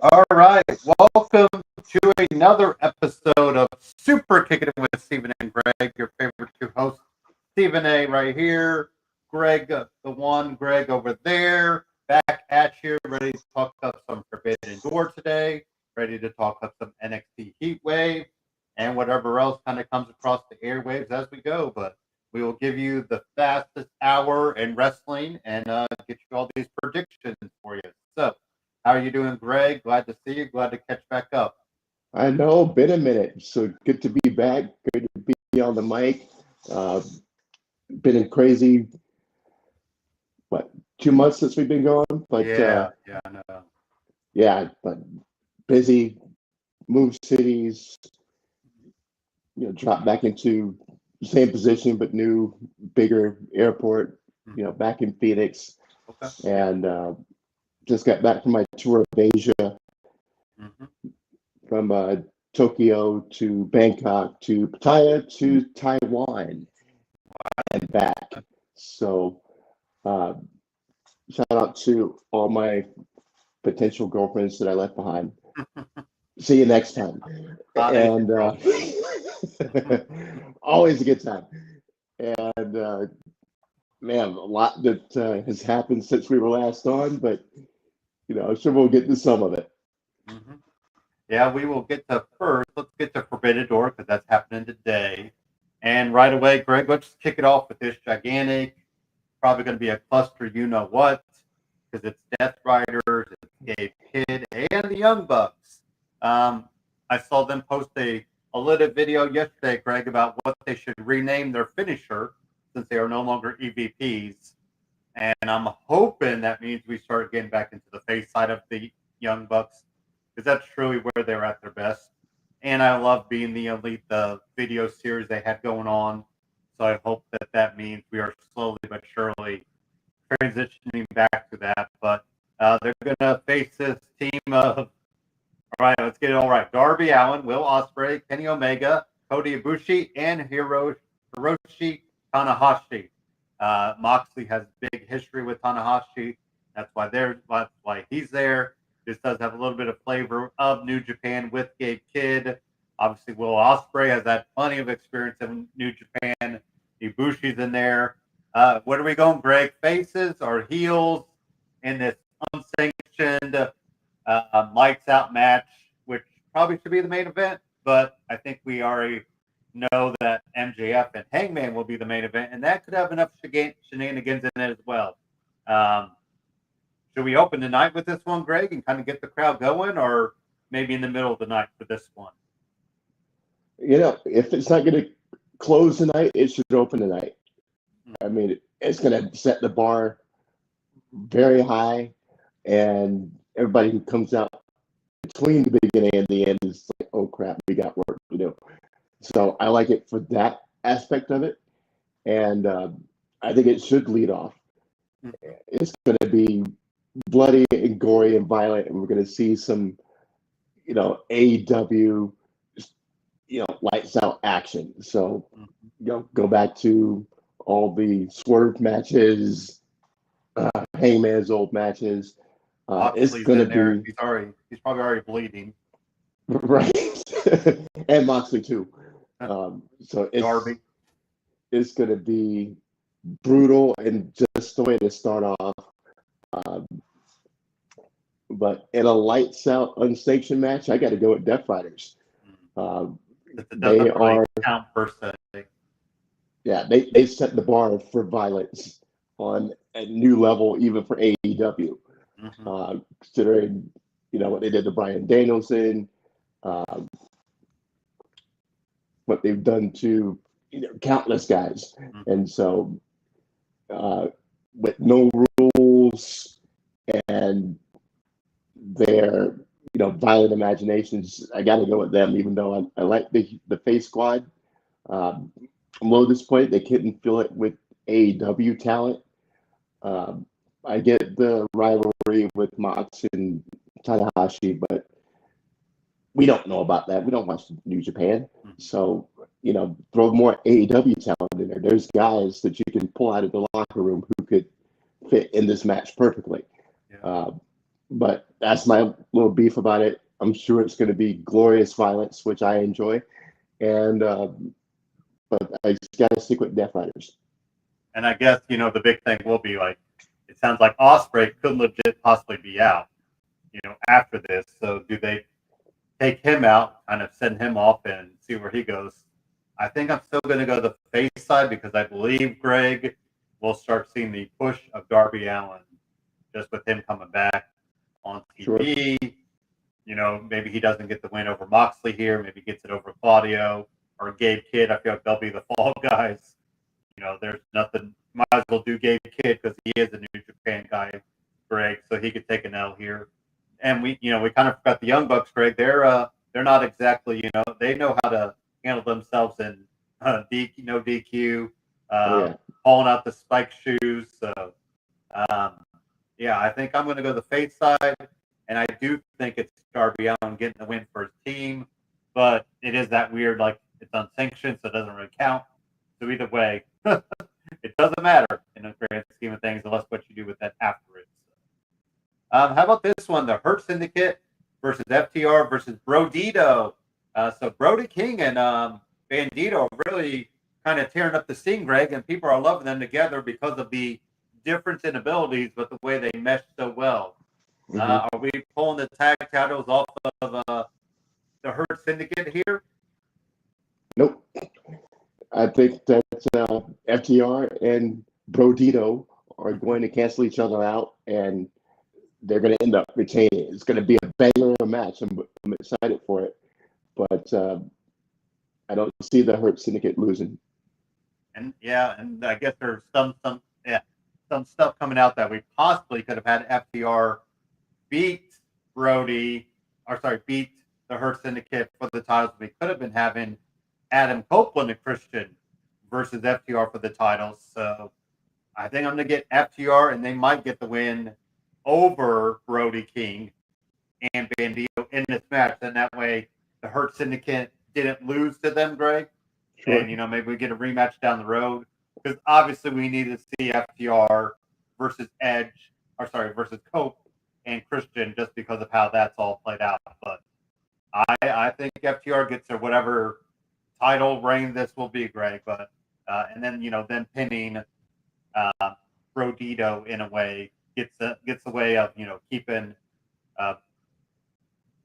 All right, welcome to another episode of Superkickin with Stephen and Greg, your favorite two hosts. Stephen A. right here, Greg, the one, Greg over there, back at you, ready to talk up some Forbidden Door today, ready to talk up some NXT Heatwave, and whatever else kind of comes across the airwaves as we go. But we will give you the fastest hour in wrestling and get you all these predictions for you. So, how are you doing, Greg? Glad to see you. Glad to catch back up. I know, been a minute. So good to be back. Good to be on the mic. Uh, been in crazy, 2 months since we've been going? I know. But busy, moved cities, dropped back into the same position, but new, bigger airport, back in Phoenix. Okay. And just got back from my tour of Asia, from Tokyo to Bangkok to Pattaya to Taiwan and back. So shout out to all my potential girlfriends that I left behind. See you next time. And always a good time. And man, a lot that has happened since we were last on, but I'm sure we'll get to some of it. Yeah, we will get to first. Let's get to Forbidden Door because that's happening today. And right away, Greg, let's kick it off with this gigantic, probably going to be a cluster, you know what, because it's Death Riders, it's Gabe Kidd, and the Young Bucks. I saw them post a little video yesterday, Greg, about what they should rename their finisher since they are no longer EVPs. And I'm hoping that means we start getting back into the face side of the Young Bucks because that's truly where they're at their best. And I love being the Elite, the video series they had going on. So I hope that means we are slowly but surely transitioning back to that. But they're going to face this team of, all right, let's get it all right. Darby Allin, Will Ospreay, Kenny Omega, Kota Ibushi, and Hiroshi Tanahashi. Moxley has big history with Tanahashi. That's why he's there. This does have a little bit of flavor of New Japan with Gabe Kidd. Obviously, Will Ospreay has had plenty of experience in New Japan. Ibushi's in there. What are we going, Greg? Faces or heels in this unsanctioned lights out match, which probably should be the main event, but I think we already know that MJF and Hangman will be the main event, and that could have enough shenanigans in it as well. Should we open the night with this one, Greg, and kind of get the crowd going, or maybe in the middle of the night for this one? If it's not going to close the night, it should open the night. I mean, it's going to set the bar very high, and everybody who comes out between the beginning and the end is like, oh, crap, we got work to do. So I like it for that aspect of it, and I think it should lead off. It's going to be bloody and gory and violent, and we're going to see some, AEW, lights out action. So, go back to all the swerve matches, Hangman's old matches. It's going to be. He's probably already bleeding. Right, and Moxley too. So it's going to be brutal and just the way to start off. But in a lights out unsanctioned match, I got to go with Death Riders. They are count per se. Yeah, they set the bar for violence on a new level, even for AEW. Considering what they did to Bryan Danielson, what they've done to countless guys, and so with no rules and their violent imaginations, I got to go with them. Even though I like the Face Squad, I'm a little disappointed they couldn't fill it with AEW talent. I get the rivalry with Mox and Tanahashi, but we don't know about that. We don't watch New Japan, so throw more AEW talent in there. There's guys that you can pull out of the locker room who could fit in this match perfectly. But that's my little beef about it. I'm sure it's going to be glorious violence, which I enjoy, and but I just got to stick with Death Riders. And I guess, the big thing will be like, it sounds like Osprey could legit possibly be out, after this. So do they take him out, kind of send him off and see where he goes? I think I'm still going to go the face side because I believe, Greg, we'll start seeing the push of Darby Allin just with him coming back on TV. Sure. Maybe he doesn't get the win over Moxley here. Maybe he gets it over Claudio or Gabe Kidd. I feel like they'll be the fall guys. There's nothing. Might as well do Gabe Kidd because he is a New Japan guy, Greg. So he could take an L here. And we kind of forgot the Young Bucks, Greg. They're not exactly, they know how to handle themselves in no DQ, pulling out the spike shoes. So, I think I'm going to go the face side, and I do think it's Darby Allin getting the win for his team, but it is that weird, like it's unsanctioned, so it doesn't really count. So either way, it doesn't matter in the grand scheme of things unless what you do with that afterwards. How about this one? The Hurt Syndicate versus FTR versus Brodito. So Brody King and Bandito are really kind of tearing up the scene, Greg, and people are loving them together because of the difference in abilities, but the way they mesh so well. Are we pulling the tag titles off of the Hurt Syndicate here? Nope. I think that FTR and Brodito are going to cancel each other out, and they're going to end up retaining. It's going to be a banger match. I'm excited for it, but I don't see the Hurt Syndicate losing. And I guess there's some stuff coming out that we possibly could have had FTR beat the Hurt Syndicate for the titles. We could have been having Adam Copeland and Christian versus FTR for the titles. So I think I'm going to get FTR, and they might get the win over Brody King and Bandito in this match. And that way the Hurt Syndicate didn't lose to them, Greg. Sure. And, maybe we get a rematch down the road. Because obviously we need to see FTR versus versus Cope and Christian just because of how that's all played out. But I think FTR gets their whatever title reign this will be, Greg. But and then then pinning Brodito in a way gets the way of keeping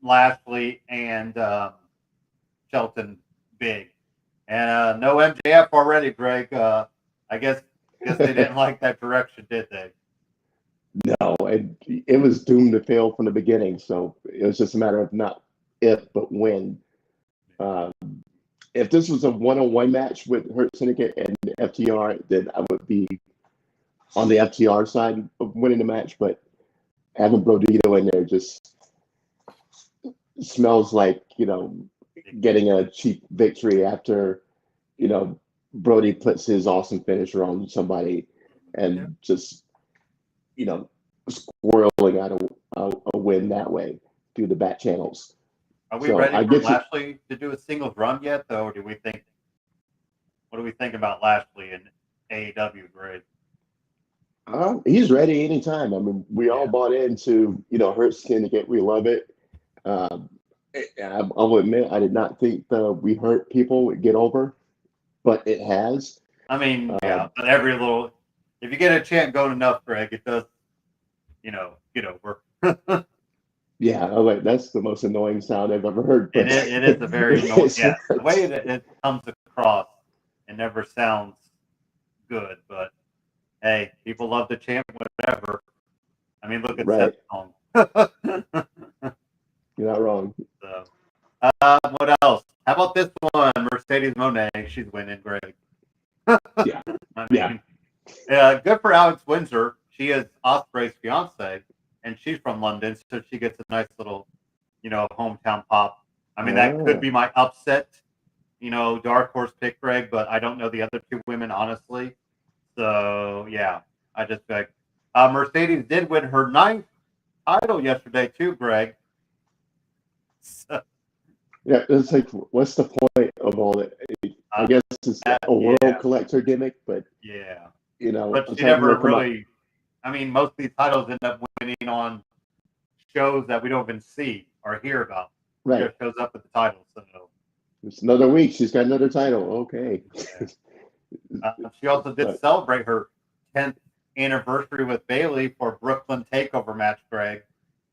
Lashley and Shelton big. And no MJF already, Greg. I guess they didn't like that direction, did they? No, it was doomed to fail from the beginning. So it was just a matter of not if, but when. If this was a one-on-one match with Hurt Syndicate and FTR, then I would be on the FTR side of winning the match. But having Brodito in there just smells like, getting a cheap victory after, Brody puts his awesome finisher on somebody and just, squirreling out a win that way through the back channels. Are we ready for Lashley to do a singles run yet, though? Or what do we think about Lashley and AEW, Greg? He's ready anytime. I mean, we all bought into, Hurt Syndicate. We love it. I'll admit, I did not think We Hurt people would get over, but it has. I mean, but if you get a chant going enough, Greg, it does, get over. Yeah, that's the most annoying sound I've ever heard. But it is a very annoying. Yeah, the way that it comes across, it never sounds good. But hey, people love to chant whatever. I mean, look at that song. You're not wrong. So, what else? How about this one? Mercedes Moné. She's winning, Greg. Yeah. Good for Alex Windsor. She is Ospreay's fiance, and she's from London, so she gets a nice little, hometown pop. I mean, that could be my upset, dark horse pick, Greg, but I don't know the other two women, honestly. So, yeah, I just beg. Mercedes did win her 9th title yesterday, too, Greg. So, yeah, it's like, what's the point of all that? I guess it's a world collector gimmick, but but she never really. I mean, most of these titles end up winning on shows that we don't even see or hear about. It Right. just shows up at the title. So It's another week. She's got another title. Okay. she also did But- celebrate her 10th anniversary with Bailey for Brooklyn Takeover match, Greg,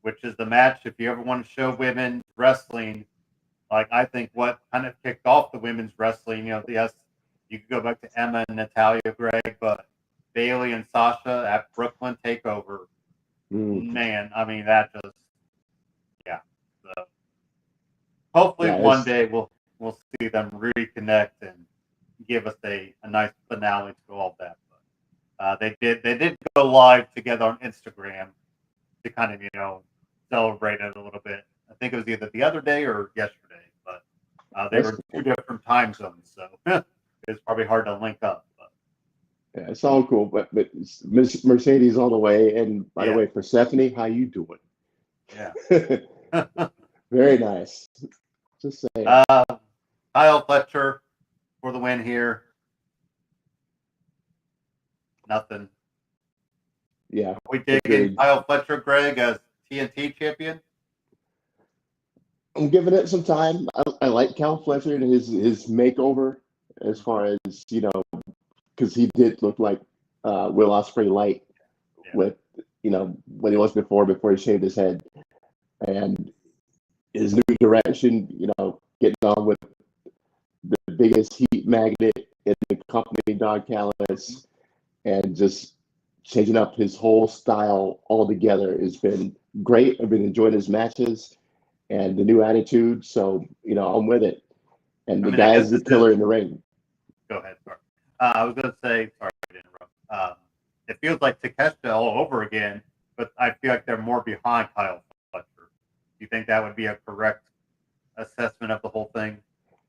which is the match, if you ever want to show women wrestling, like I think what kind of kicked off the women's wrestling, yes, you could go back to Emma and Natalia, Greg, but Bailey and Sasha at Brooklyn Takeover, man, I mean, that just, yeah. So hopefully one day we'll see them reconnect and give us a nice finale to all that. But they did go live together on Instagram to kind of celebrate it a little bit. I think it was either the other day or yesterday, but they were in 2 different time zones, so it's probably hard to link up. But. Yeah, it's all cool, but Miss Mercedes all the way, and by the way, Persephone, how you doing? Yeah, very nice. Just saying. Kyle Fletcher for the win here. Nothing. Yeah. We digging Kyle Fletcher, Greg, as TNT champion? I'm giving it some time. I like Kyle Fletcher and his makeover, as far as because he did look like Will Ospreay light with what he was before he shaved his head, and his new direction. Getting on with the biggest heat magnet in the company, Don Callis, and just changing up his whole style altogether has been great. I've been enjoying his matches and the new attitude. So, I'm with it. And the guy's the killer in the ring. Go ahead. Sorry. I was going to say, sorry to interrupt. It feels like Takeshita all over again, but I feel like they're more behind Kyle Fletcher. Do you think that would be a correct assessment of the whole thing?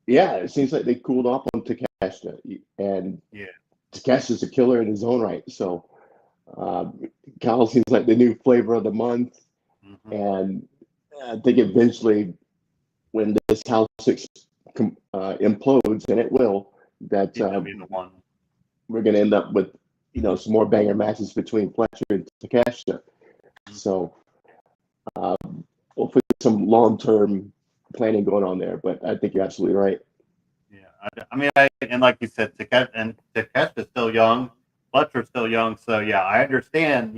Yeah, it seems like they cooled off on Takeshita. And Takeshita's a killer in his own right. So, Kyle seems like the new flavor of the month. Mm-hmm. And I think eventually, when this house implodes, and it will, that we're going to end up with some more banger matches between Fletcher and Takeshita. So hopefully some long-term planning going on there. But I think you're absolutely right. Yeah, I mean, and like you said, Takeshita's still young, Fletcher's still young. So yeah, I understand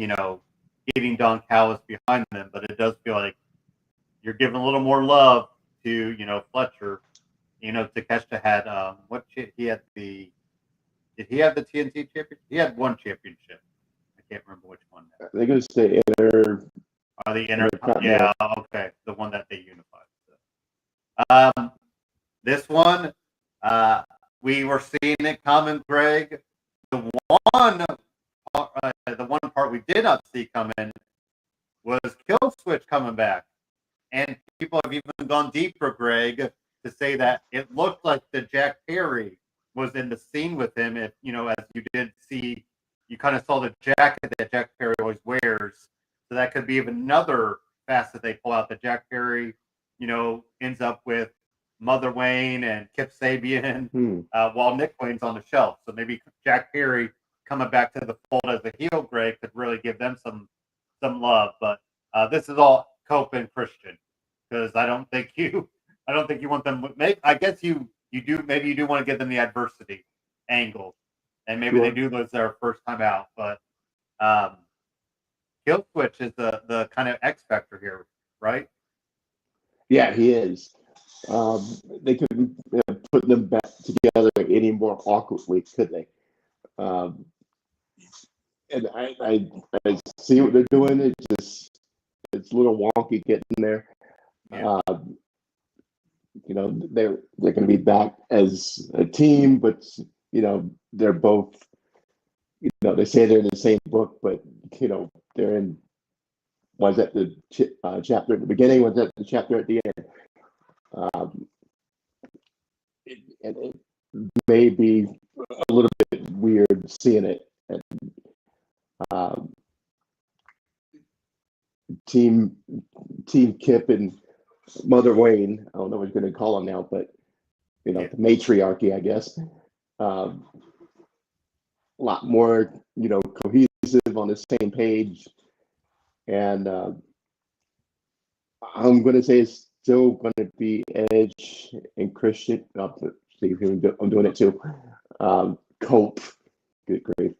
getting Don Callis behind them, but it does feel like you're giving a little more love to Fletcher. Takeshita had he had the. Did he have the TNT championship? He had one championship. I can't remember which one. I think it was the inner. The inner. Yeah, okay, the one that they unified. So. This one, we were seeing it coming, Greg. The one part we did not see coming was Kill Switch coming back, and people have even gone deeper, Greg, to say that it looked like the Jack Perry was in the scene with him. If as you did see, you kind of saw the jacket that Jack Perry always wears. So that could be even another facet they pull out. That Jack Perry, ends up with Mother Wayne and Kip Sabian, while Nick Wayne's on the shelf. So maybe Jack Perry coming back to the fold as a heel, Greg, could really give them some love. But this is all Cope and Christian, because I don't think you want them. I guess you do. Maybe you do want to give them the adversity angle, and maybe they do lose their first time out. But Kill Switch is the kind of X factor here, right? Yeah, he is. They couldn't put them back together any more awkwardly, could they? And I see what they're doing. It's a little wonky getting there. Yeah. They're going to be back as a team, but they're both. They say they're in the same book, but they're in. Was that the chapter at the beginning? Was that the chapter at the end? It may be a little bit weird seeing it. And, Team Kip and Mother Wayne. I don't know what you're going to call them now, but the matriarchy, I guess. A lot more, cohesive on the same page, and I'm going to say it's still going to be Edge and Christian. Oh, see, I'm doing it too. Cope. Good grief.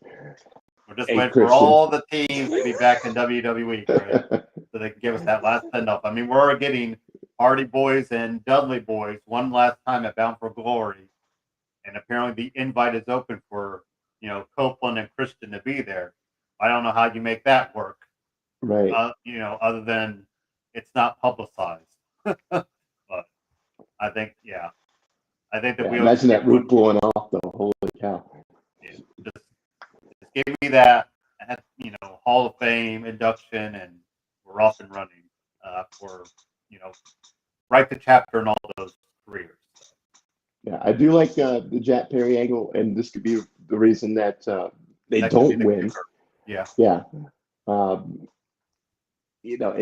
We're just Hey, waiting for Christian. all the teams to be back in WWE, right? So they can give us that last send-off. I mean, we're getting Hardy Boys and Dudley Boys one last time at Bound for Glory. And apparently the invite is open for, Copeland and Christian to be there. I don't know how you make that work. Right. Other than it's not publicized. But I think that we imagine that roof blowing off though. Holy cow. Yeah, just give me that, Hall of Fame induction, and we're off and running for, write the chapter in all those careers. So. Yeah, I do like the Jack Perry angle, and this could be the reason that they don't win. Kicker. Yeah. Yeah. And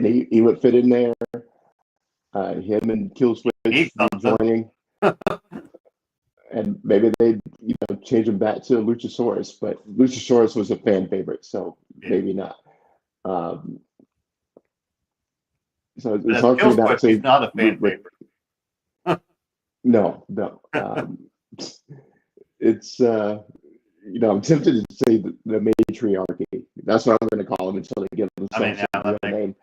he would fit in there. Him and Killswitch joining. And maybe they, change him back to Luchasaurus, but Luchasaurus was a fan favorite, so maybe not. So it's hard for me not to say he's not a fan favorite. No. It's I'm tempted to say the matriarchy. That's what I'm going to call him until they give him a real name.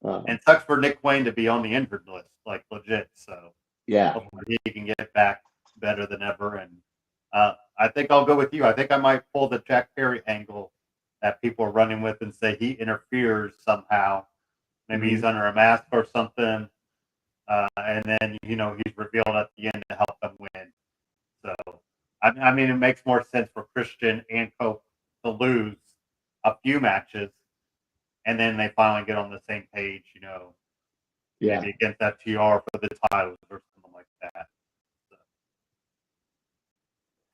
And it sucks for Nick Wayne to be on the injured list, like legit. So yeah, hopefully he can get back better than ever. And I think I'll go with you. I think I might pull the Jack Perry angle that people are running with and say he interferes somehow. Maybe he's under a mask or something. And then, he's revealed at the end to help them win. So, I mean, it makes more sense for Christian and Cope to lose a few matches, and then they finally get on the same page, maybe against that TR for the titles or something like that. So.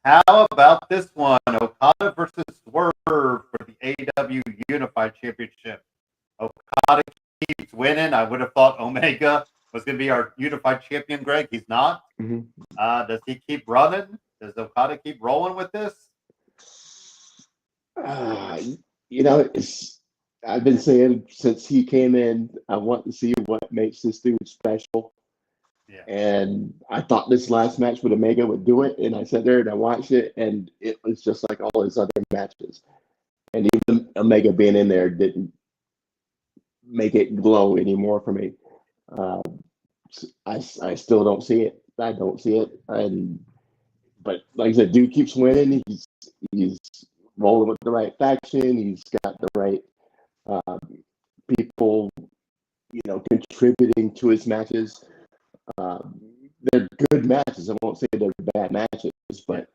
How about this one? Okada versus Swerve for the AEW Unified Championship. Okada keeps winning. I would have thought Omega was going to be our unified champion, Greg. He's not. Does he keep running? Does Okada keep rolling with this? I've been saying since he came in, I want to see what makes this dude special. Yeah. And I thought this last match with Omega would do it. And I sat there and I watched it, and it was just like all his other matches. And even Omega being in there didn't make it glow anymore for me. I still don't see it. I don't see it. But like I said, dude keeps winning. He's rolling with the right faction. He's got the right people, contributing to his matches. They're good matches. I won't say they're bad matches, but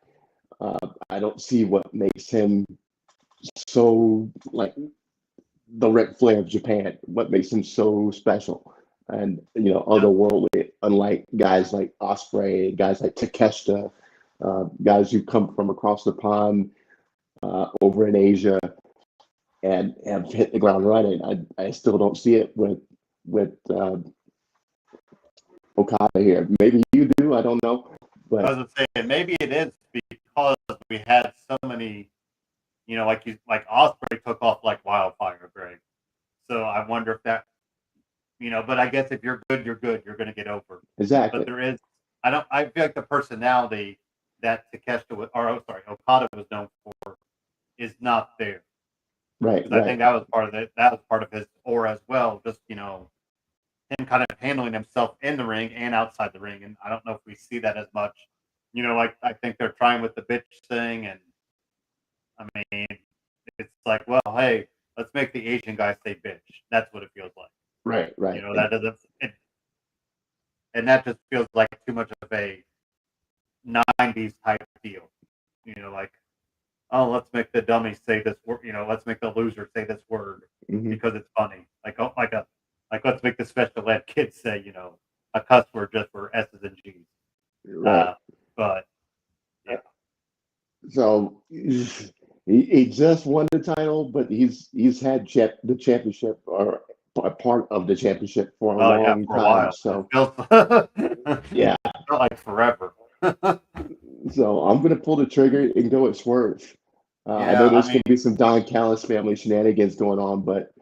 I don't see what makes him so like the Ric Flair of Japan. What makes him so special and otherworldly, unlike guys like Ospreay, guys like Takeshita, guys who come from across the pond over in Asia and have hit the ground running. I still don't see it with Okada here. Maybe you do. I don't know. But I was saying maybe it is because we had so many, like Ospreay took off like wildfire, Greg. So I wonder if that, but I guess if you're good, you're good. You're going to get over. Exactly. But there is, I feel like the personality that Okada was known for is not there. Right. I think that was part of it. That was part of his aura as well. Just, him kind of handling himself in the ring and outside the ring. And I don't know if we see that as much. Like I think they're trying with the bitch thing. And I mean, it's like, well, hey, let's make the Asian guy say bitch. That's what it feels like. Right. That doesn't, and that just feels like too much of a 90s type deal. Like, oh, let's make the dummy say this word. Let's make the loser say this word because it's funny. Like let's make the special ed kids say, a cuss word just for S's and G's. Right. But yeah. So he just won the title, but he's had the championship or a part of the championship for a long time. While. So yeah, it felt like forever. So I'm gonna pull the trigger and go at Swerve. I know there's gonna be some Don Callis family shenanigans going on, but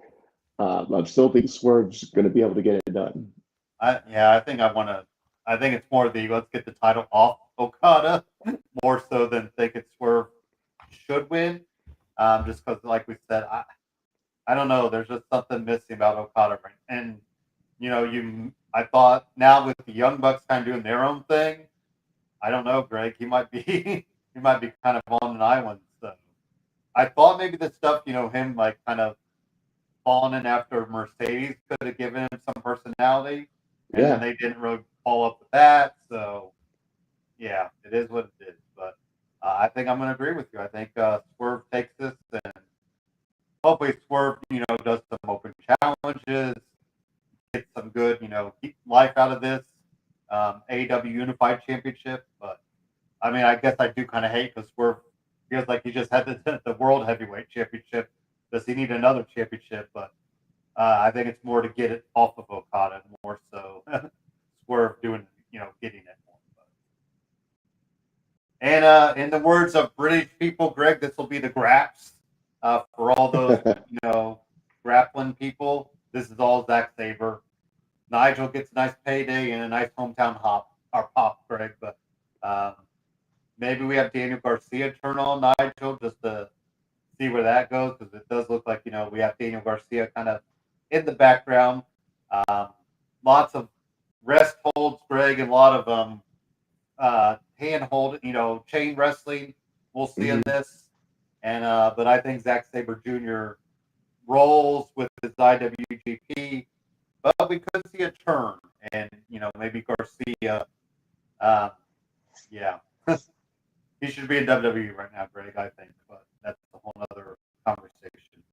I still think Swerve's going to be able to get it done. I think I think it's more the let's get the title off Okada more so than thinking Swerve should win. Just because, like we said, I don't know. There's just something missing about Okada, and I thought now with the Young Bucks kind of doing their own thing, I don't know, Greg. He might be he might be kind of on an island. So I thought maybe the stuff, him like kind of falling in after Mercedes could have given him some personality, and then they didn't really follow up with that. So yeah, it is what it is. But I think I'm going to agree with you. I think Swerve takes this, and hopefully Swerve, does some open challenges, get some good, keep life out of this AEW Unified Championship. But I mean, I guess I do kind of hate because Swerve feels like he just had the World Heavyweight Championship. Does he need another championship? But I think it's more to get it off of Okada, more so Swerve doing, getting it more. And in the words of British people, Greg, this will be the graps for all those, grappling people. This is all Zack Sabre. Nigel gets a nice payday and a nice hometown pop, Greg. But maybe we have Daniel Garcia turn on Nigel just to see where that goes, because it does look like, we have Daniel Garcia kind of in the background. Lots of rest holds, Greg, and a lot of hand hold, chain wrestling we'll see in this. And but I think Zack Sabre Jr. rolls with his IWGP, but we could see a turn, and maybe Garcia. Yeah, he should be in WWE right now, Greg. I think, but that's a whole other conversation.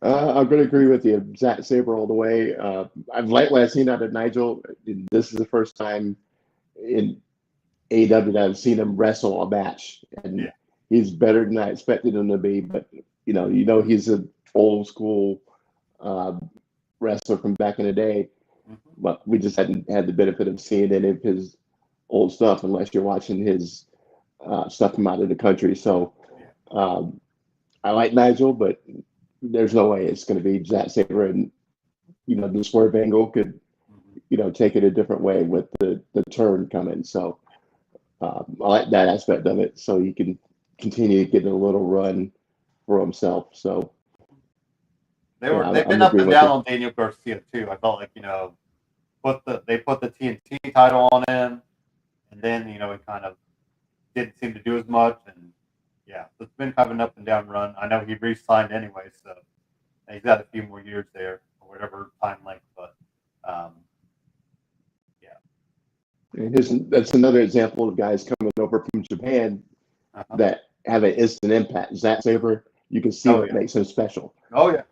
I'm going to agree with you, Zack Sabre all the way. I've liked what I've seen out of Nigel. This is the first time in AEW that I've seen him wrestle a match, and he's better than I expected him to be. But he's an old school wrestler from back in the day, but we just hadn't had the benefit of seeing any of his old stuff unless you're watching his stuff from out of the country. So I like Nigel, but there's no way it's going to be Zack Sabre, and the Swerve angle could take it a different way with the turn coming. So I like that aspect of it, so he can continue getting a little run for himself. So they've been up and down on Daniel Garcia too. I felt like they put the TNT title on him, and then he kind of didn't seem to do as much, and it's been kind of an up and down run. I know he re-signed anyway, so he's got a few more years there or whatever time length. But that's another example of guys coming over from Japan that have an instant impact. Zack Sabre, you can see what makes him special. Oh yeah,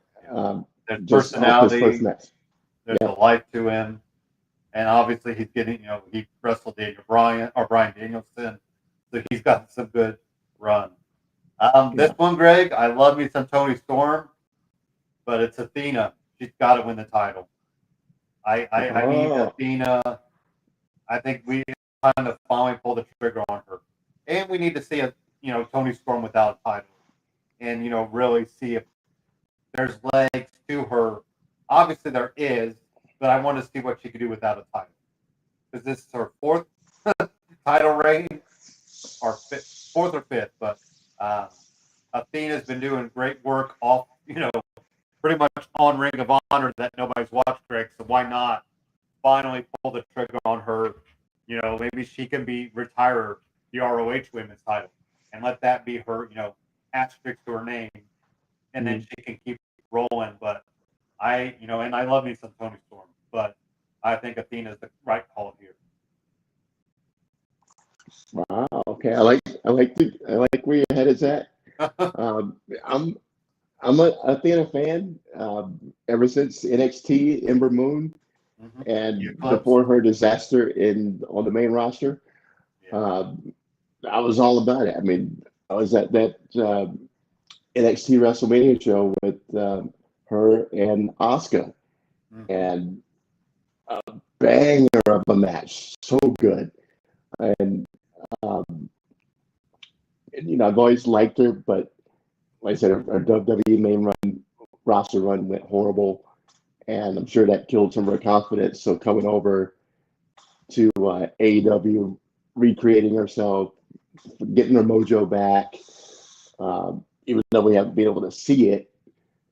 there's personality. There's a life to him, and obviously he's getting. He wrestled Brian Danielson, so he's got some good run. This one, Greg, I love me some Toni Storm, but it's Athena. She's got to win the title. I need Athena. I think we kind of finally pull the trigger on her, and we need to see Toni Storm without a title, and really see if there's legs to her. Obviously there is, but I want to see what she could do without a title, because this is her fourth title reign, or fourth or fifth, but. Athena's been doing great work off, pretty much on Ring of Honor that nobody's watched, Greg. So why not finally pull the trigger on her? Maybe she can retire the ROH Women's title and let that be her, asterisk to her name, and then she can keep rolling. But and I love me some Toni Storm, but I think Athena's the right call here. Wow. Okay. I like where your head is at. I'm a Athena fan ever since NXT Ember Moon, and before her disaster on the main roster. I was all about it. I mean, I was at that NXT WrestleMania show with her and Asuka, and a banger of a match, so good. And I've always liked her, but like I said, her WWE main run roster run went horrible, and I'm sure that killed some of her confidence. So coming over to AEW, recreating herself, getting her mojo back, even though we haven't been able to see it,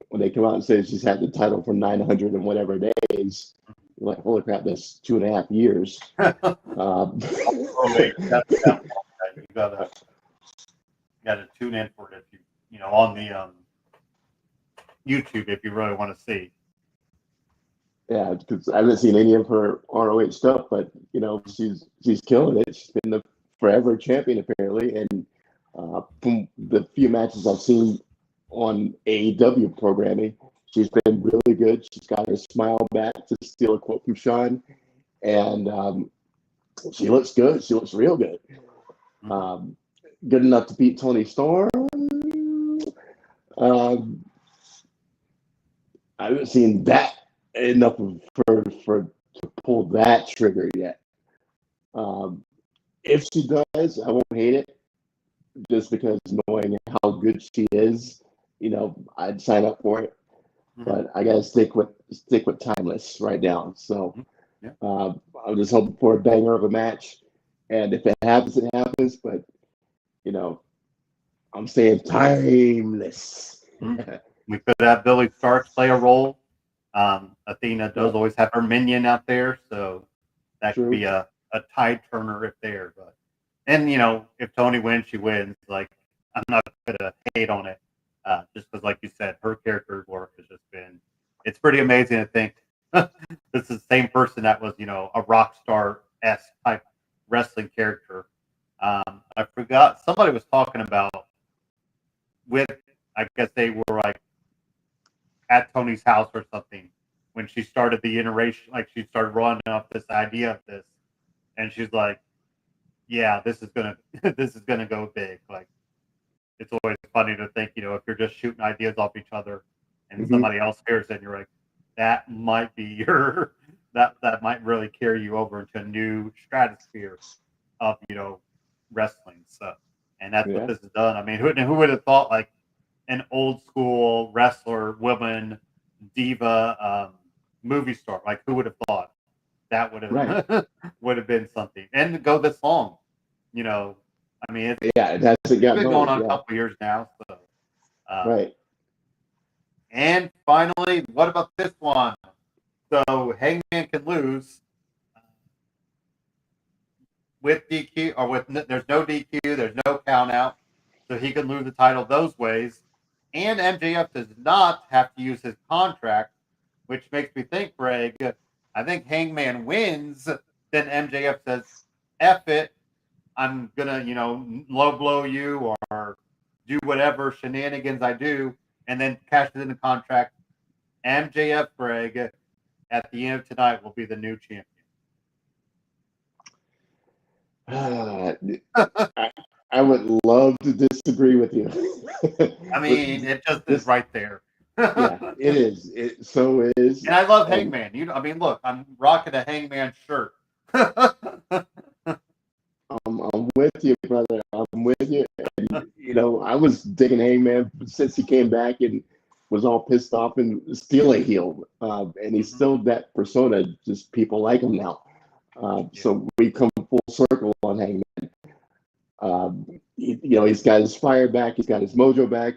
when they come out and say she's had the title for 900 and whatever days, you're like, holy crap, that's 2.5 years. You gotta tune in for it if you know on the YouTube if you really want to see. Yeah, because I haven't seen any of her ROH stuff, but you know she's killing it. She's been the forever champion apparently, and from the few matches I've seen on AEW programming, she's been really good. She's got her smile back, to steal a quote from Sean, and she looks good. She looks real good. Good enough to beat Toni Storm. I haven't seen that enough of for to pull that trigger yet. If she does, I won't hate it, just because knowing how good she is, you know, I'd sign up for it. But I gotta stick with Timeless right now. So I'm just hoping for a banger of a match, and if it happens, it happens. But you know, I'm saying Timeless. We could have Billy Starks play a role. Athena does always have her minion out there, so that could be a tide turner if there. But and you know, if Toni wins, she wins. Like I'm not gonna hate on it, just because, like you said, her character work has just been—it's pretty amazing to think this is the same person that was, you know, a rock star-esque type wrestling character. I forgot somebody was talking about with. I guess they were like at Tony's house or something when she started the iteration, like she started running up this idea of this, and she's like, "Yeah, this is gonna go big." Like, it's always funny to think, you know, if you're just shooting ideas off each other, and somebody else hears it, and you're like, that might be your that might really carry you over into a new stratosphere of, you know, wrestling. So, and that's what this has done. I mean, who would have thought like an old school wrestler, woman, diva, movie star? Like, who would have thought that would have would have been something? And to go this long, you know, I mean, it's been going on a couple years now. So, And finally, what about this one? So Hangman can lose with DQ or with there's no DQ, there's no count out, so he can lose the title those ways. And MJF does not have to use his contract, which makes me think, Greg, I think Hangman wins, then MJF says, F it, I'm going to, you know, low blow you or do whatever shenanigans I do, and then cashes in the contract. MJF, Greg, at the end of tonight will be the new champion. I would love to disagree with you. I mean, it just is right there. Yeah, it is. It so is. And I love Hangman. You know, I mean, look, I'm rocking a Hangman shirt. I'm with you, brother. I'm with you. And, you know, I was digging Hangman since he came back and was all pissed off and still a heel. And he's still that persona. Just people like him now. So we come full circle on Hangman. You know, he's got his fire back, he's got his mojo back,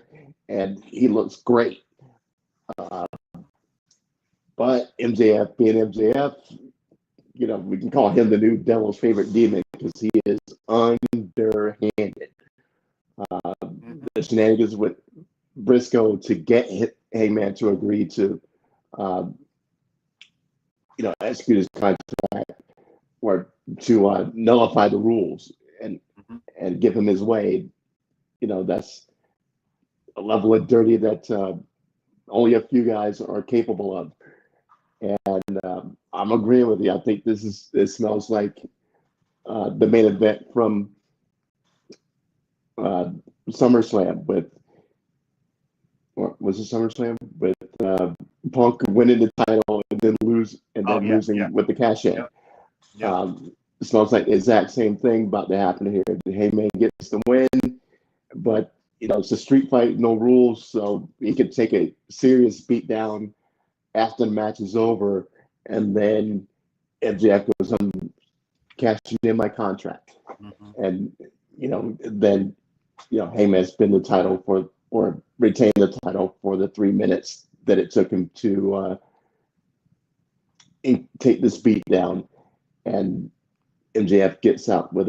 and he looks great. But MJF being MJF, you know, we can call him the new devil's favorite demon because he is underhanded. The shenanigans with Briscoe to get Hangman to agree to, you know, execute his contract or to nullify the rules and give him his way, you know, that's a level of dirty that only a few guys are capable of. And I'm agreeing with you. I think it smells like the main event from SummerSlam with, what was it, SummerSlam with Punk winning the title and then losing with the cash in. It smells like the exact same thing about to happen here. Heyman gets the win, but it's a street fight, no rules, so he could take a serious beat down after the match is over, and then MJF goes, "I'm cashing in my contract," Mm-hmm. and then Heyman spin the title or retain the title for the 3 minutes that it took him to take this beat down, and MJF gets out with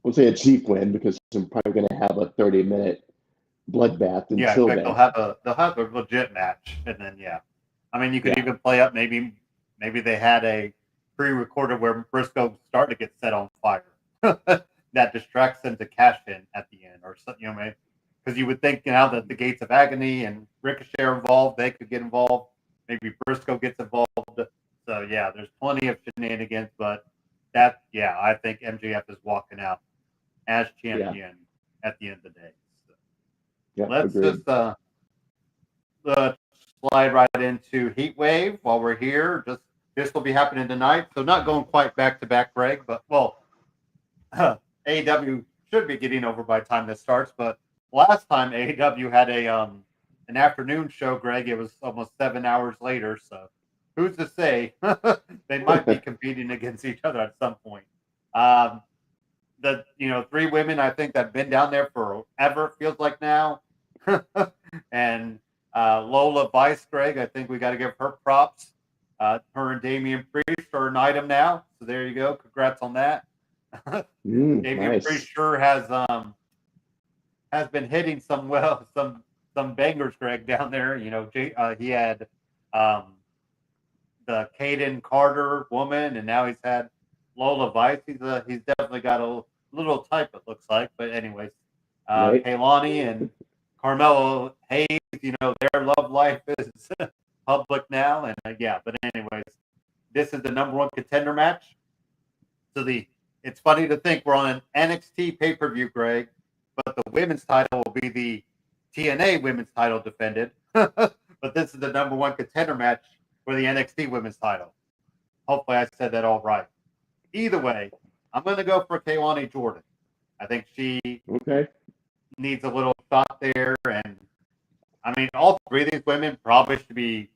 we'll say a cheap win because I'm probably going to have a 30-minute bloodbath Yeah, in until fact, then. they'll have a legit match, and then I mean, you could Yeah. even play up maybe they had a pre-recorded where Briscoe started to get set on fire that distracts them to cash in at the end, or something, maybe because you would think now that the Gates of Agony and Ricochet are involved, they could get involved. Maybe Briscoe gets involved. So yeah, there's plenty of shenanigans, but I think MJF is walking out as champion at the end of the day. So Yeah, let's agreed. just slide right into Heatwave while we're here. This will be happening tonight, so not going quite back to back, Greg, but AEW should be getting over by the time this starts. But last time AEW had an afternoon show, Greg, it was almost 7 hours later. So who's to say they might be competing against each other at some point. The three women I think that have been down there forever, it feels like now, and Lola Vice, Greg, I think we got to give her props. Her and Damian Priest are an item now, so there you go. Congrats on that. Damian Nice. Priest sure has been hitting some bangers, Greg, down there. He had the Caden Carter woman, and now he's had Lola Vice. He's definitely got a little type, it looks like. But anyways, Right. Kaylani and Carmelo Hayes, their love life is public now, and But anyways, this is the number one contender match. So it's funny to think we're on an NXT pay-per-view, Greg, but the women's title will be the TNA women's title defended. But this is the number one contender match for the NXT women's title. Hopefully I said that all right. Either way, I'm going to go for Kaylani Jordan. I think she needs a little shot there. And, I mean, all three of these women probably should be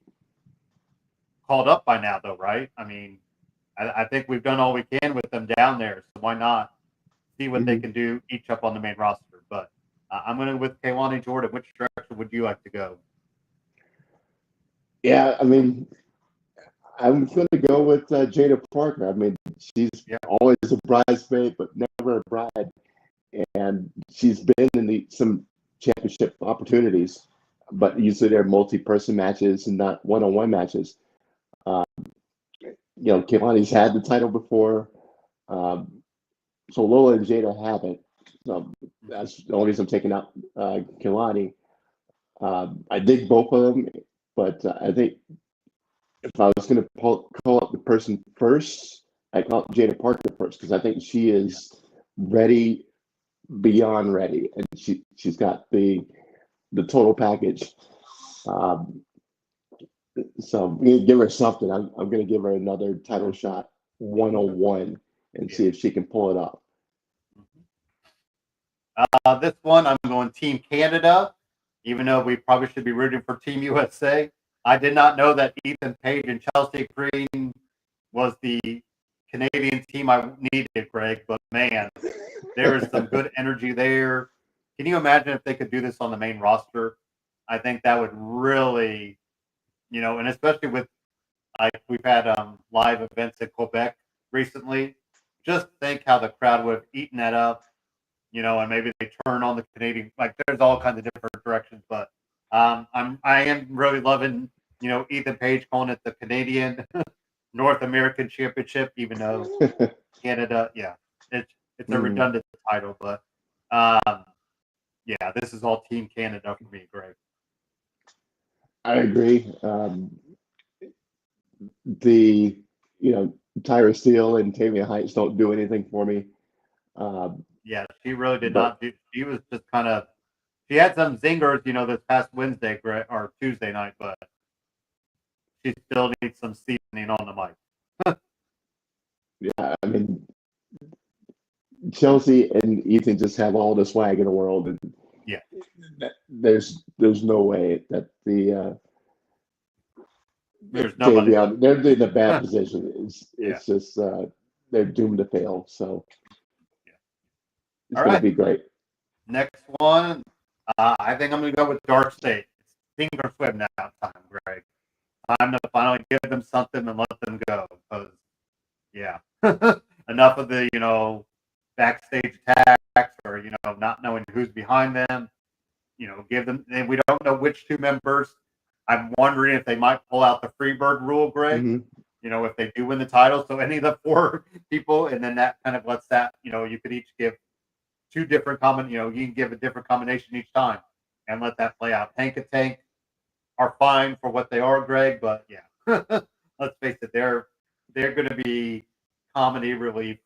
called up by now, though, right? I mean, I think we've done all we can with them down there, so why not see what they can do each up on the main roster? But I'm going to with Kaylani Jordan. Which direction would you like to go? Yeah, I mean, I'm going to go with Jada Parker. I mean, she's always a bridesmaid, but never a bride. And she's been in some championship opportunities, but usually they're multi-person matches and not one-on-one matches. Kaylani's had the title before, so Lola and Jada haven't. So that's the only reason I'm taking out Kaylani. I dig both of them, but I think if I was going to call up the person first, I'd call Jada Parker first because I think she is ready, beyond ready, and she's got the total package. So I'm going to give her something. I'm going to give her another title shot, 101, and see if she can pull it off. This one, I'm going Team Canada, even though we probably should be rooting for Team USA. I did not know that Ethan Page and Chelsea Green was the Canadian team I needed, Greg. But, man, there is some good energy there. Can you imagine if they could do this on the main roster? I think that would really, and especially with, we've had live events in Quebec recently. Just think how the crowd would have eaten that up. And maybe they turn on the Canadian. There's all kinds of different directions, but I am really loving, Ethan Page calling it the Canadian North American Championship, even though Canada, it's a redundant title, but this is all Team Canada for me, Greg. I agree. Tyra Steele and Tavia Heights don't do anything for me. She really did not do. She was just she had some zingers, this past Wednesday or Tuesday night, but she still needs some seasoning on the mic. Yeah, I mean, Chelsea and Ethan just have all the swag in the world, and Yeah. There's no way that the There's nobody. they're in a bad position. It's Yeah. just they're doomed to fail. So Yeah. it's All going to right. be great. Next one. I think I'm going to go with Dark State. It's sink or swim now time, Greg. Time to finally give them something and let them go. Because, yeah, enough of the, backstage attacks or, not knowing who's behind them. Give them, and we don't know which two members. I'm wondering if they might pull out the Freebird rule, Greg. Mhm. If they do win the title. So any of the four people, and then that kind of lets that, you could each give two different you can give a different combination each time and let that play out. Hank and Tank are fine for what they are, Greg, but yeah, let's face it, they're going to be comedy relief,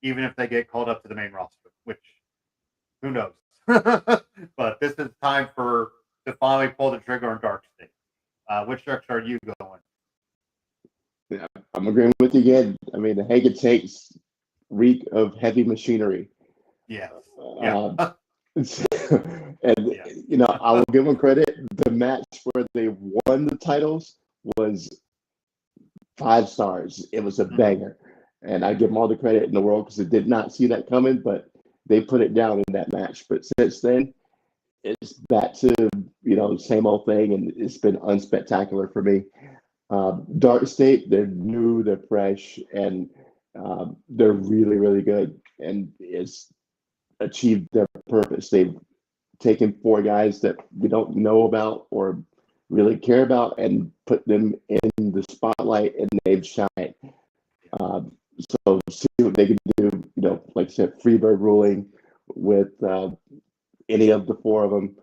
even if they get called up to the main roster, which who knows. But this is time to finally pull the trigger on Dark State. Which direction are you going? Yeah, I'm agreeing with you again. I mean, the Hank and Tank's reek of heavy machinery. Yes. Yeah. And Yeah. I will give them credit. The match where they won the titles was 5 stars. It was a banger, and I give them all the credit in the world because I did not see that coming, but they put it down in that match. But since then, it's back to same old thing, and it's been unspectacular for me. Dark State, they're new, they're fresh, and they're really, really good, and it's achieved their purpose. They've taken 4 guys that we don't know about or really care about and put them in the spotlight, and they've shined. So see what they can do. Like I said, Freebird ruling with any of the 4 of them,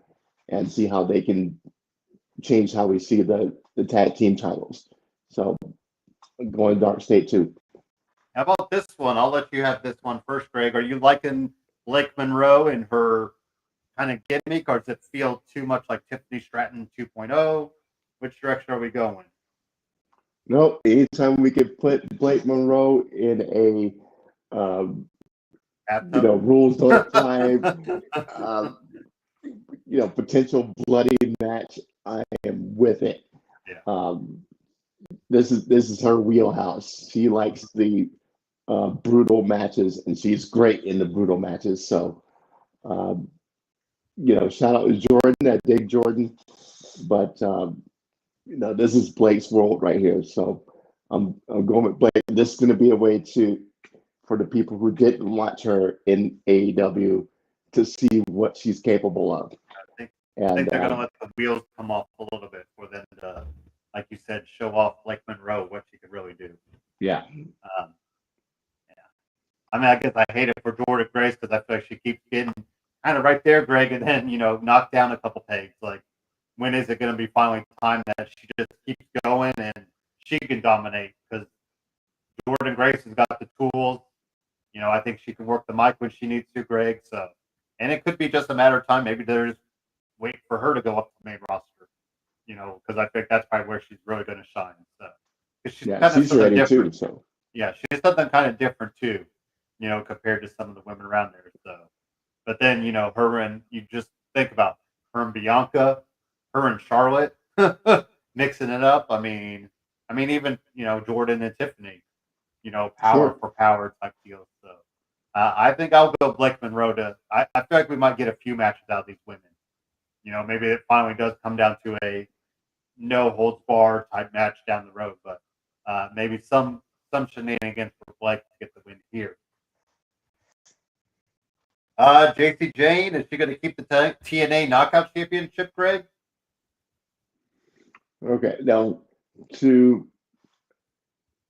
and see how they can change how we see the tag team titles. So I'm going Dark State too. How about this one? I'll let you have this one first, Greg. Are you liking Blake Monroe and her kind of gimmick, or does it feel too much like Tiffany Stratton 2.0? Which direction are we going? No, anytime we could put Blake Monroe in a rules don't apply, potential bloody match, I am with it. Yeah. This is her wheelhouse. She likes the brutal matches, and she's great in the brutal matches. So, shout out to Jordan. I dig Jordan, but this is Blake's world right here. So, I'm going with Blake. This is going to be a way for the people who didn't watch her in AEW to see what she's capable of. I think they're going to let the wheels come off a little bit for them to, like you said, show off Blake Monroe what she could really do. Yeah. I mean, I guess I hate it for Jordan Grace because I feel like she keeps getting kind of right there, Greg, and then knocked down a couple pegs. Like, when is it going to be finally time that she just keeps going and she can dominate? Because Jordan Grace has got the tools. I think she can work the mic when she needs to, Greg. So, and it could be just a matter of time. Maybe there's wait for her to go up to the main roster. Because I think that's probably where she's really going to shine. So, because she's ready different. Too. So, yeah, she's something kind of different too. Compared to some of the women around there. So, but then her and you just think about her and Bianca, her and Charlotte, mixing it up. I mean, even Jordan and Tiffany. Power for power type deal. So I think I'll go Blake Monroe I feel like we might get a few matches out of these women. Maybe it finally does come down to a no holds bar type match down the road, but maybe some shenanigans for Blake to get the win here. JC Jane, is she going to keep the TNA Knockout Championship, Greg? Okay, now to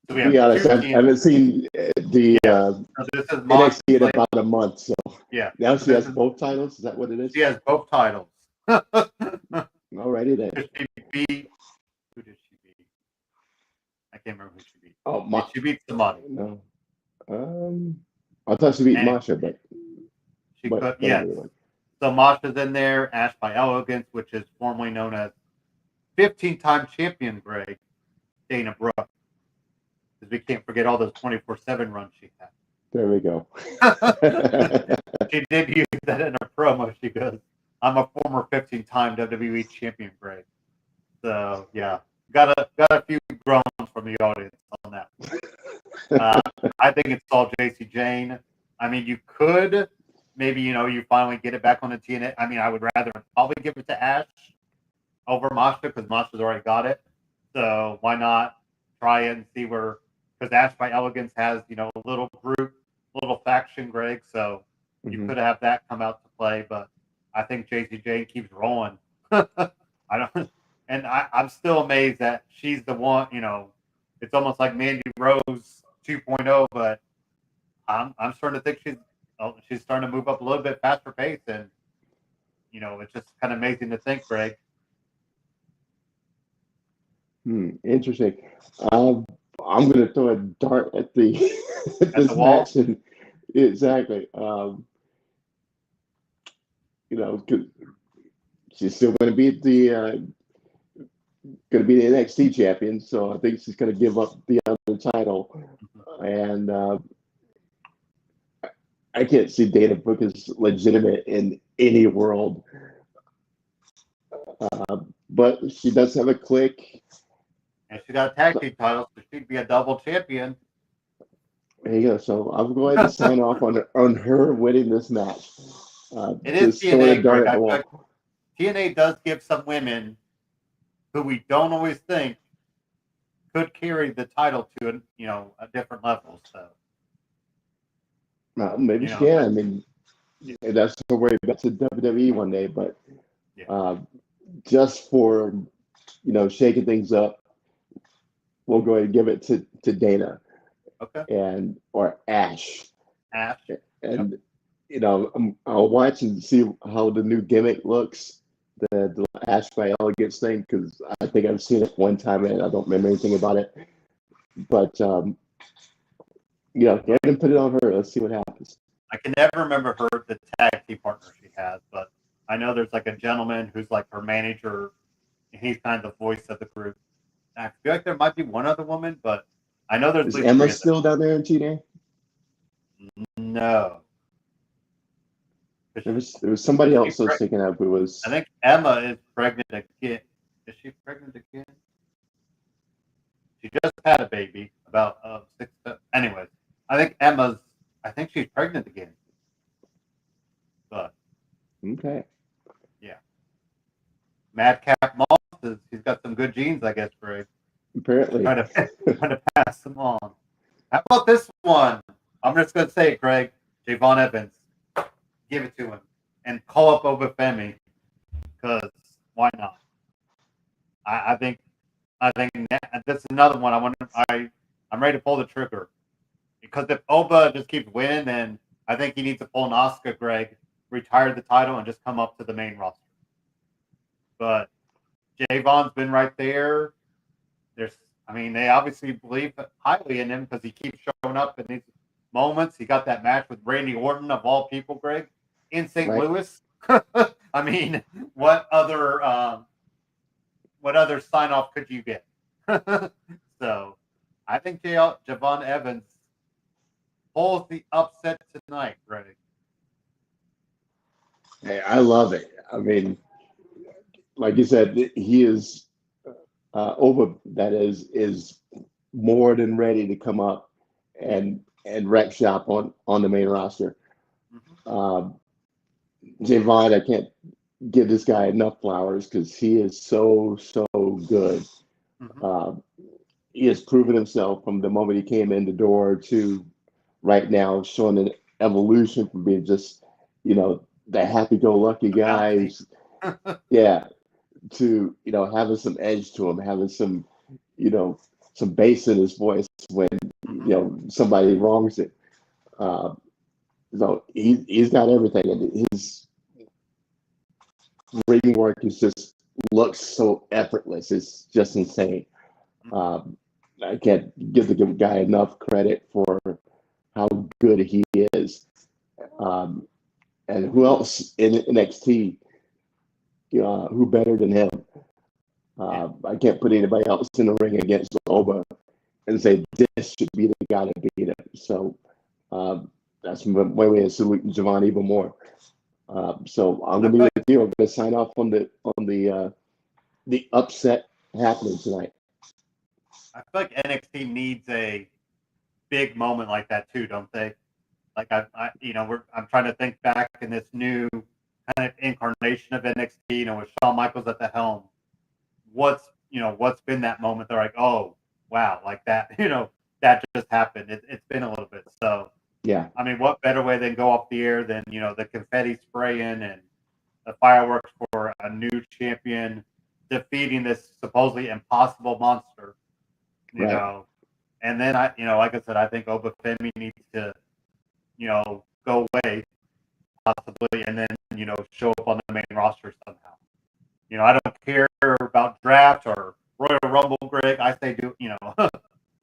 So be honest, I haven't seen the so this is NXT in about a month. So yeah, now she has both titles. Is that what it is? She has both titles. Alrighty then. Who did she beat? I can't remember who she beat. Oh, she beat somebody. No, I thought she beat Masha, but she could. Yes. So Masha's in there. Ash by Elegance, which is formerly known as 15-time champion Greg Dana Brooke. Because we can't forget all those 24/7 runs she had. There we go. She did use that in her promo. She goes, I'm a former 15-time WWE champion, Greg. So yeah, got a few groans from the audience on that. I think it's all JC Jane. I mean, you could maybe you finally get it back on the TNA. I mean, I would rather probably give it to Ash over Masha because Masha's already got it. So why not try it and see where? Because Ash by Elegance has a little group, little faction, Greg. So you could have that come out to play, but I think JC Jane keeps rolling. I don't, and I'm still amazed that she's the one. It's almost like Mandy Rose 2.0, but I'm starting to think she's starting to move up a little bit faster pace, and it's just kind of amazing to think, Greg. Interesting. I'm going to throw a dart at this wall? match, and exactly. She's still going to be the NXT champion, so I think she's going to give up the other title, and I can't see Dana Brooke as legitimate in any world, but she does have a clique. And she got a tag team title, so she'd be a double champion. There you go. So I'm going to sign off on her winning this match. It is TNA. Greg. TNA does give some women who we don't always think could carry the title to a different level. So maybe she can. I mean, that's her way back to WWE one day. But just for shaking things up, we'll go ahead and give it to Dana. Okay. Or Ash. And yep. I'll watch and see how the new gimmick looks, the Ash by Elegance thing, because I think I've seen it one time and I don't remember anything about it. But go ahead and put it on her. Let's see what happens. I can never remember the tag team partner she has, but I know there's like a gentleman who's like her manager, and he's kind of the voice of the group. And I feel like there might be one other woman, but I know there's. Is Emma still down there in TNA? No. There was somebody else I was thinking of who was. I think Emma is pregnant again. Is she pregnant again? She just had a baby about 6. Anyways, I think she's pregnant again. But okay. Yeah. Madcap Moss he's got some good genes, I guess, Greg. Apparently. Trying to pass them on. How about this one? I'm just going to say it, Greg. Javon Evans. Give it to him. And call up Obafemi. Because why not? I think this is another one. I'm ready to pull the trigger. Because if Oba just keeps winning, then I think he needs to pull an Oscar, Greg, retire the title, and just come up to the main roster. But Javon's been right there. They obviously believe highly in him because he keeps showing up in these moments. He got that match with Randy Orton, of all people, Greg, in St. Louis. I mean, what other sign off could you get? So I think Javon Evans pulls the upset tonight, Greg. Hey, I love it. I mean, like you said, he is over. That is more than ready to come up and wreck shop on the main roster. Javon, I can't give this guy enough flowers because he is so good. He has proven himself from the moment he came in the door to right now, showing an evolution from being just the happy-go-lucky guy. Yeah. To having some edge to him, having some some bass in his voice when somebody wrongs it. So he's got everything, and his ring work looks so effortless. It's just insane. I can't give the guy enough credit for how good he is. And who else in NXT? Who better than him? I can't put anybody else in the ring against Oba and say this should be the guy to beat him. So that's my way of saluting Javon even more. So I'm gonna be with deal. I'm gonna sign off on the upset happening tonight. I feel like NXT needs a big moment like that too, don't they? Like I'm trying to think back in this new kind of incarnation of NXT, with Shawn Michaels at the helm. What's been that moment? They're like, oh wow, like that, that just happened. It's been a little bit. So Yeah. I mean, what better way than go off the air than the confetti spraying and the fireworks for a new champion defeating this supposedly impossible monster, Right. And then like I said, I think Obafemi needs to, go away possibly, and then show up on the main roster somehow. I don't care about draft or Royal Rumble, Greg. I say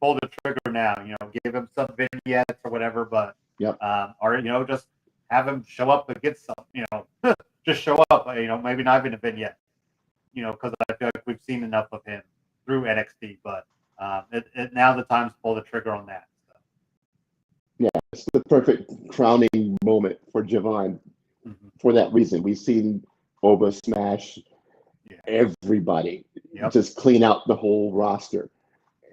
pull the trigger now. Give him some vignettes or whatever, but Yep. or just have him show up and get some. Just show up. Maybe not even a vignette. Because I feel like we've seen enough of him through NXT, but now the time's to pull the trigger on that. So. Yeah, it's the perfect crowning moment for Javon. Mm-hmm. For that reason, we've seen Oba smash everybody, just clean out the whole roster,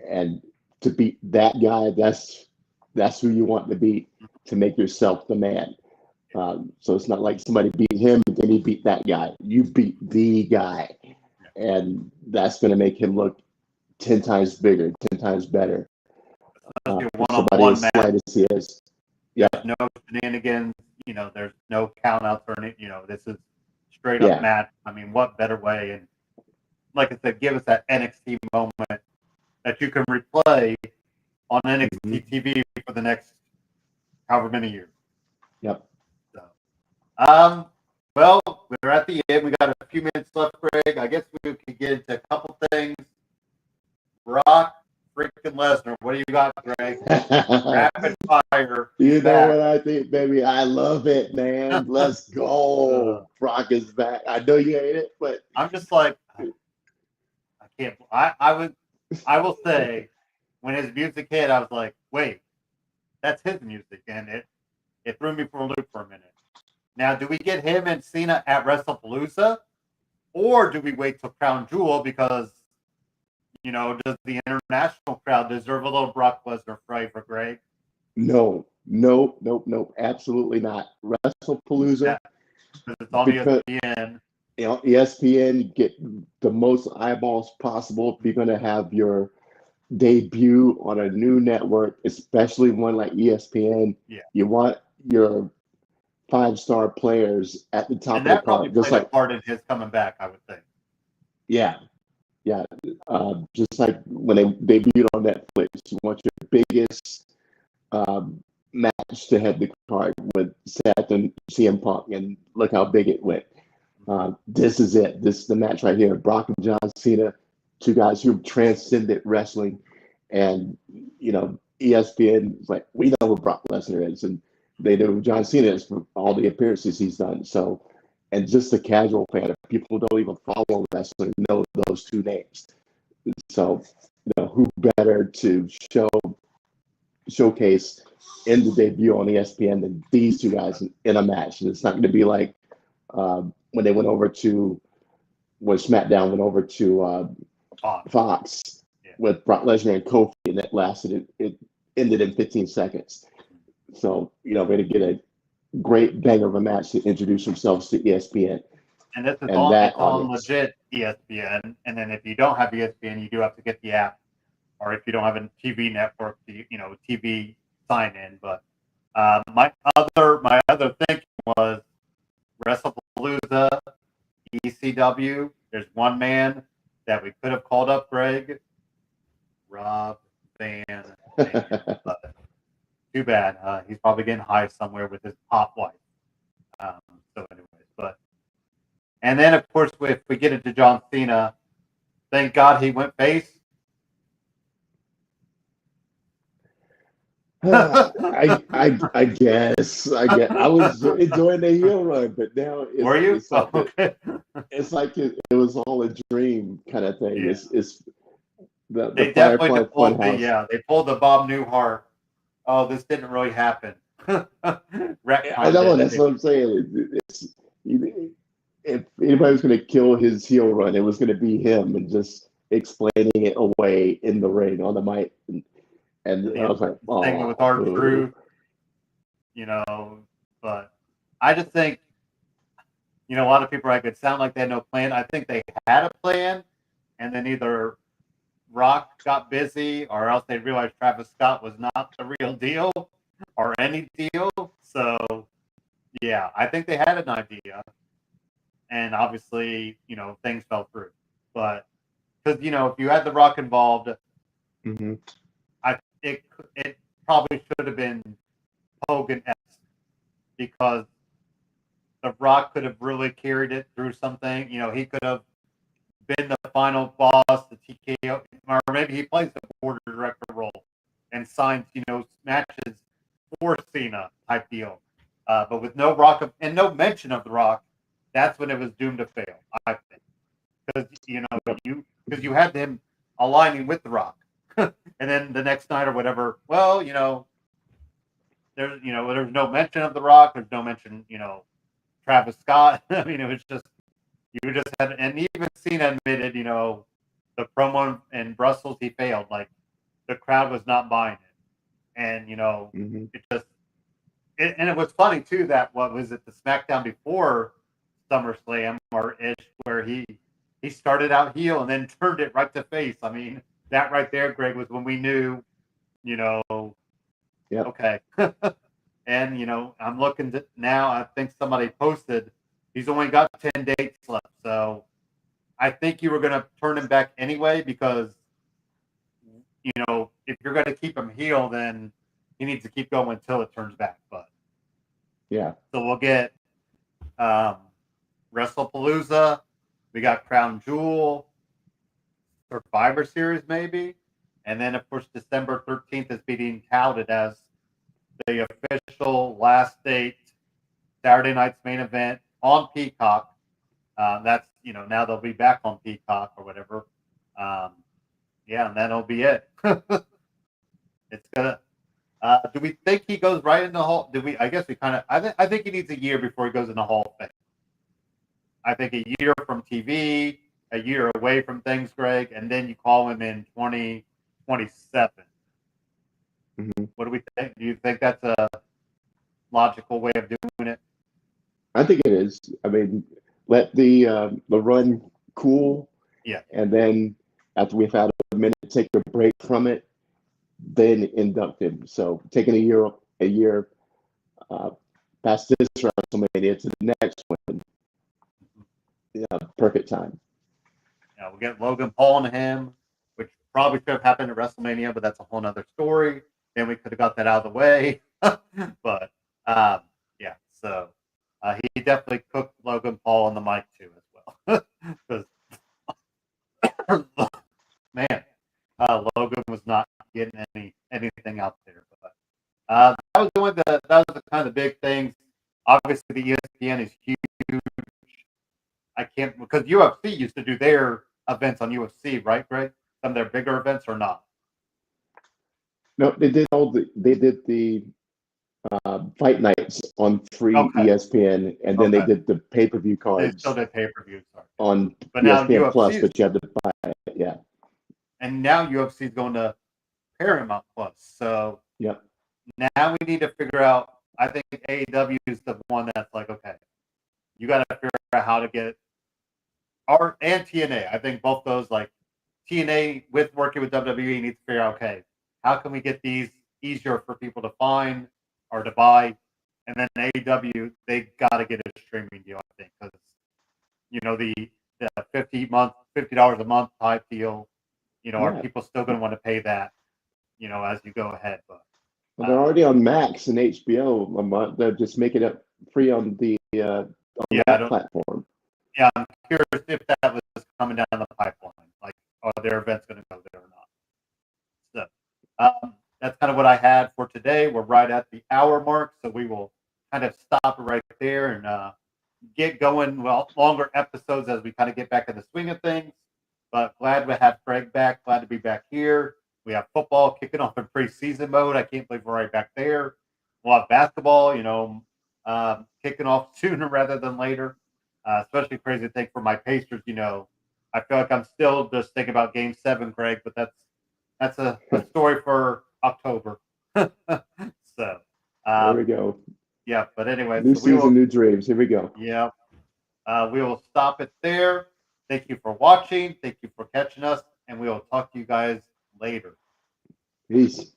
and to beat that guy, that's who you want to beat, to make yourself the man. So it's not like somebody beat him and then he beat that guy. You beat the guy, and that's going to make him look 10 times bigger, 10 times better. One-on-one match. As he is. Yeah. There's no shenanigans. There's no count outs or anything. This is straight up match. I mean, what better way? And like I said, give us that NXT moment that you can replay on NXT TV for the next however many years. Yep. So, well, we're at the end. We got a few minutes left, Greg. I guess we could get into a couple things. Brock freaking Lesnar. What do you got, Greg? Rapid fire. You know what I think, baby? I love it, man. Let's go. Brock is back. I know you hate it, but I'm just like, I can't. I will say, when his music hit, I was like, wait, that's his music, and it threw me for a loop for a minute. Now, do we get him and Cena at WrestlePalooza, or do we wait till Crown Jewel because, does the international crowd deserve a little Brock Lesnar flavor, Greg? No, absolutely not. WrestlePalooza. It's on ESPN. ESPN, you get the most eyeballs possible if you're going to have your debut on a new network, especially one like ESPN. Yeah. You want your 5-star players at the top and of the card. Probably just like a part in his coming back, I would think. Yeah. Just like when they debuted on Netflix, you want your biggest match to head the card with Seth and CM Punk, and look how big it went. This is it. This is the match right here. Brock and John Cena, two guys who transcended wrestling, and ESPN is like, we know who Brock Lesnar is, and they know who John Cena is from all the appearances he's done. So, and just the casual fan, if people don't even follow wrestling, know those two names. So, who better to showcase in the debut on ESPN than these two guys in a match? And it's not going to be like when they went over to, when SmackDown went over to Fox with Brock Lesnar and Kofi, and that lasted, it ended in 15 seconds. So, we're going to get a great banger of a match to introduce themselves to ESPN. And this is on legit ESPN. And then if you don't have ESPN, you do have to get the app. Or if you don't have a TV network, TV sign in. But my other thinking was WrestlePalooza, ECW. There's one man that we could have called up, Greg. Rob Van Dam. But too bad. He's probably getting high somewhere with his hot wife. So anyways, and then of course if we get into John Cena, thank God he went face. I guess I was enjoying the heel run, but now were you? It's like it was all a dream kind of thing. Yeah. It's the they definitely pulled they pulled the Bob Newhart. Oh, this didn't really happen. I know, that's what I'm saying. if anybody was going to kill his heel run, it was going to be him, and just explaining it away in the ring on the mic. And I was like, Singing with oh, our truth, but I just think, a lot of people are like, it sounded like they had no plan. I think they had a plan, and then either Rock got busy, or else they realized Travis Scott was not the real deal or any deal. So, yeah, I think they had an idea, and obviously, things fell through. But because if you had The Rock involved, mm-hmm. it probably should have been Hogan-esque, because The Rock could have really carried it through something. He could have been the final boss, the TKO, or maybe he plays the board director role and signs, matches for Cena type deal. But with no Rock and no mention of The Rock, that's when it was doomed to fail, I think. Because you had him aligning with The Rock, and then the next night or whatever. Well, there's no mention of The Rock. There's no mention, Travis Scott. I mean, it was just you just had, and even Cena admitted, the promo in Brussels he failed. Like the crowd was not buying it, and Mm-hmm. and it was funny too that what was it, the SmackDown before SummerSlam or ish, where he started out heel and then turned it right to face. I mean, that right there, Greg, was when we knew, Yep. okay. And I'm looking now. I think somebody posted he's only got 10 dates left, so I think you were going to turn him back anyway, because if you're going to keep him heel, then he needs to keep going until it turns back. But yeah, so we'll get WrestlePalooza. We got Crown Jewel, Survivor Series maybe, and then of course December 13th is being touted as the official last date, Saturday night's main event on Peacock. That's now they'll be back on Peacock or whatever. Yeah, and that'll be it. It's gonna. Do we think he goes right in the Hall? Do we? I guess we kind of. I think he needs a year before he goes in the Hall of Fame. I think a year from TV, a year away from things, Greg, and then you call him in 2027. Mm-hmm. What do we think? Do you think that's a logical way of doing it? I think it is. I mean, let the run cool, Yeah. and then after we've had a minute, take a break from it, then induct him. So taking a year past this WrestleMania to the next one, yeah, perfect time. Yeah, we'll get Logan Paul and him, which probably should have happened at WrestleMania, but that's a whole nother story. Then we could have got that out of the way. But yeah, so he definitely cooked Logan Paul on the mic too as well. Because man, Logan was not getting anything out there. But that was the kind of big things. Obviously, the ESPN is huge. I can't, because UFC used to do their events on UFC, right, Greg? Some of their bigger events or not? No, they did the fight nights on free ESPN, and then they did the pay-per-view cards. They still did pay-per-views on but ESPN now Plus, UFC but you have to buy it. Yeah. And now UFC is going to Paramount Plus. So yep. Now we need to figure out. I think AEW is the one that's like, okay, you got to figure out how to get and TNA. I think both those, like TNA with working with WWE, needs to figure out, okay, how can we get these easier for people to find or to buy, and then AEW, they got to get a streaming deal, I think, because the $50 a month type deal, are people still going to want to pay that, as you go ahead? But well, they're already on Max and HBO a month. They're just making it free on the that platform. Yeah, I'm curious if that was coming down the pipeline. Like, are their events going to go there or not? So that's kind of what I had for today. We're right at the hour mark, so we will kind of stop right there and get going. Well, longer episodes as we kind of get back in the swing of things. But glad we have Greg back. Glad to be back here. We have football kicking off in preseason mode. I can't believe we're right back there. We'll have basketball, kicking off sooner rather than later. Especially crazy thing for my Pacers. I feel like I'm still just thinking about Game 7, Greg, but that's a story for October. So, There we go. yeah. But anyway, New so we will. season, new dreams. Here we go. Yeah. We will stop it there. Thank you for watching. Thank you for catching us, and we will talk to you guys later. Peace.